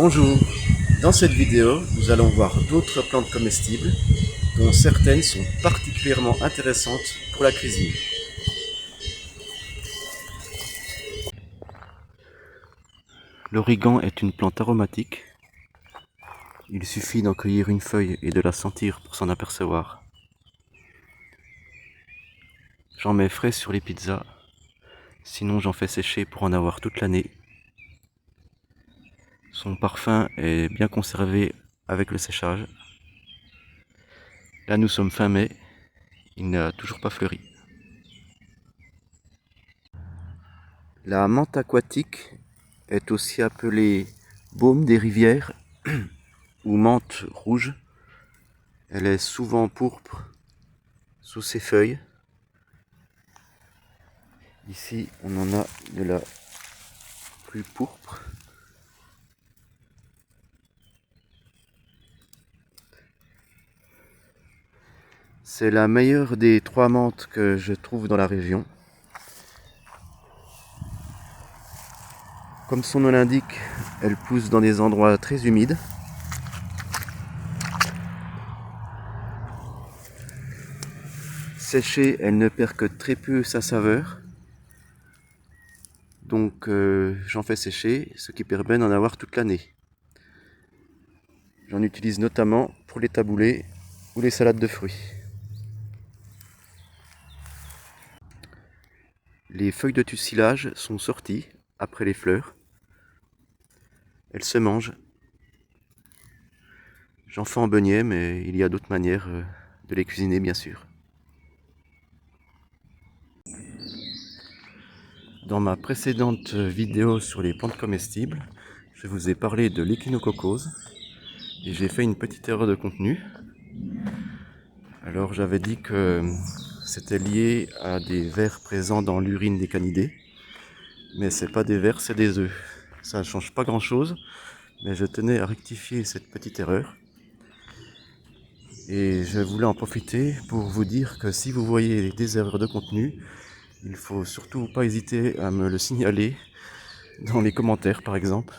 Bonjour, dans cette vidéo, nous allons voir d'autres plantes comestibles, dont certaines sont particulièrement intéressantes pour la cuisine. L'origan est une plante aromatique. Il suffit d'en cueillir une feuille et de la sentir pour s'en apercevoir. J'en mets frais sur les pizzas, sinon j'en fais sécher pour en avoir toute l'année. Son parfum est bien conservé avec le séchage. Là nous sommes fin mai, il n'a toujours pas fleuri. La menthe aquatique est aussi appelée baume des rivières ou menthe rouge. Elle est souvent pourpre sous ses feuilles. Ici on en a de la plus pourpre. C'est la meilleure des trois menthes que je trouve dans la région. Comme son nom l'indique, elle pousse dans des endroits très humides. Séchée, elle ne perd que très peu sa saveur. Donc j'en fais sécher, ce qui permet d'en avoir toute l'année. J'en utilise notamment pour les taboulés ou les salades de fruits. Les feuilles de tussilage sont sorties après les fleurs. Elles se mangent. J'en fais en beignet, mais il y a d'autres manières de les cuisiner, bien sûr. Dans ma précédente vidéo sur les plantes comestibles, je vous ai parlé de l'échinococose et j'ai fait une petite erreur de contenu. Alors j'avais dit que c'était lié à des vers présents dans l'urine des canidés, mais c'est pas des vers, c'est des œufs. Ça ne change pas grand chose, mais je tenais à rectifier cette petite erreur. Et je voulais en profiter pour vous dire que si vous voyez des erreurs de contenu, il faut surtout pas hésiter à me le signaler dans les commentaires par exemple.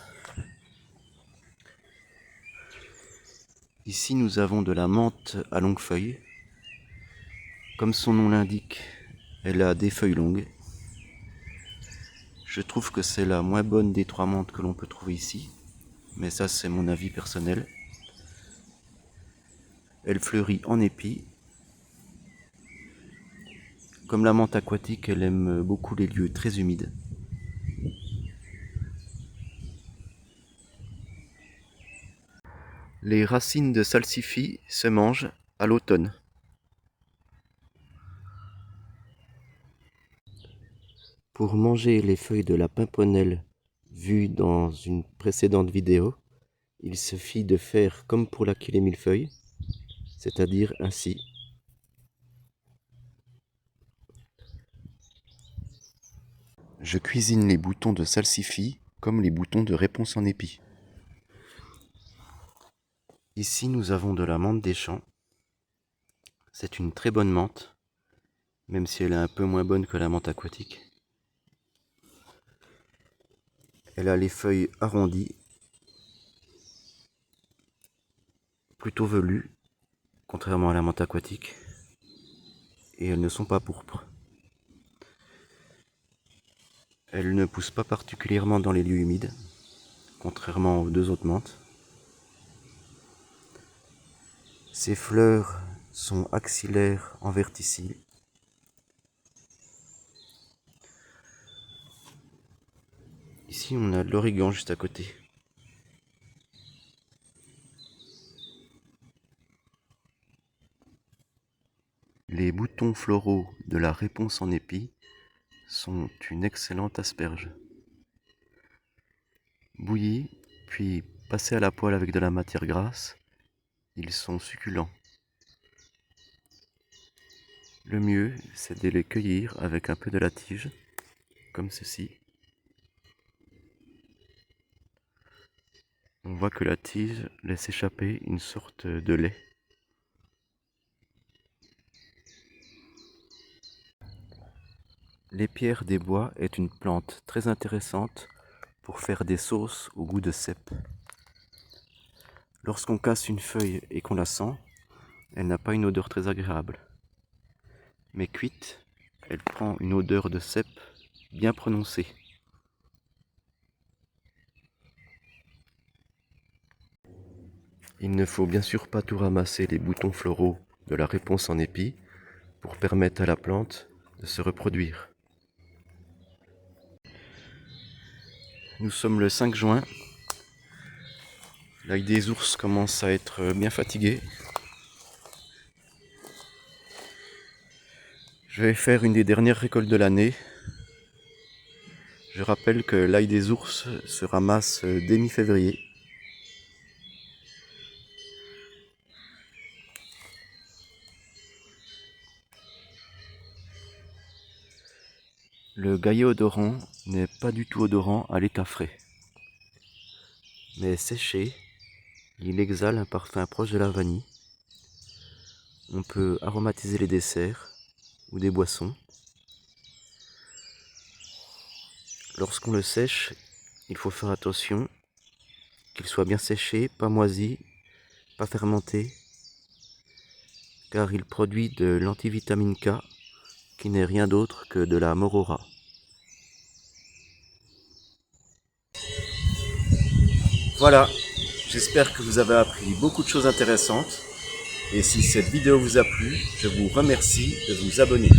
Ici nous avons de la menthe à longue feuille. Comme son nom l'indique, elle a des feuilles longues. Je trouve que c'est la moins bonne des trois menthes que l'on peut trouver ici, mais ça c'est mon avis personnel. Elle fleurit en épi. Comme la menthe aquatique, elle aime beaucoup les lieux très humides. Les racines de salsifis se mangent à l'automne. Pour manger les feuilles de la pimprenelle vues dans une précédente vidéo, il suffit de faire comme pour la millefeuille, c'est-à-dire ainsi. Je cuisine les boutons de salsifis comme les boutons de réponse en épi. Ici nous avons de la menthe des champs. C'est une très bonne menthe, même si elle est un peu moins bonne que la menthe aquatique. Elle a les feuilles arrondies, plutôt velues, contrairement à la menthe aquatique, et elles ne sont pas pourpres. Elle ne pousse pas particulièrement dans les lieux humides, contrairement aux deux autres menthes. Ses fleurs sont axillaires en verticille. Ici on a de l'origan juste à côté. Les boutons floraux de la réponse en épi sont une excellente asperge. Bouillis, puis passés à la poêle avec de la matière grasse, ils sont succulents. Le mieux, c'est de les cueillir avec un peu de la tige, comme ceci. On voit que la tige laisse échapper une sorte de lait. L'épierre des bois est une plante très intéressante pour faire des sauces au goût de cèpe. Lorsqu'on casse une feuille et qu'on la sent, elle n'a pas une odeur très agréable. Mais cuite, elle prend une odeur de cèpe bien prononcée. Il ne faut bien sûr pas tout ramasser les boutons floraux de la réponse en épi pour permettre à la plante de se reproduire. Nous sommes le 5 juin. L'ail des ours commence à être bien fatigué. Je vais faire une des dernières récoltes de l'année. Je rappelle que l'ail des ours se ramasse dès mi-février. Le gaillet odorant n'est pas du tout odorant à l'état frais. Mais séché, il exhale un parfum proche de la vanille. On peut aromatiser les desserts ou des boissons. Lorsqu'on le sèche, il faut faire attention qu'il soit bien séché, pas moisi, pas fermenté, car il produit de l'antivitamine K, qui n'est rien d'autre que de la morora. Voilà, j'espère que vous avez appris beaucoup de choses intéressantes. Et si cette vidéo vous a plu, je vous remercie de vous abonner.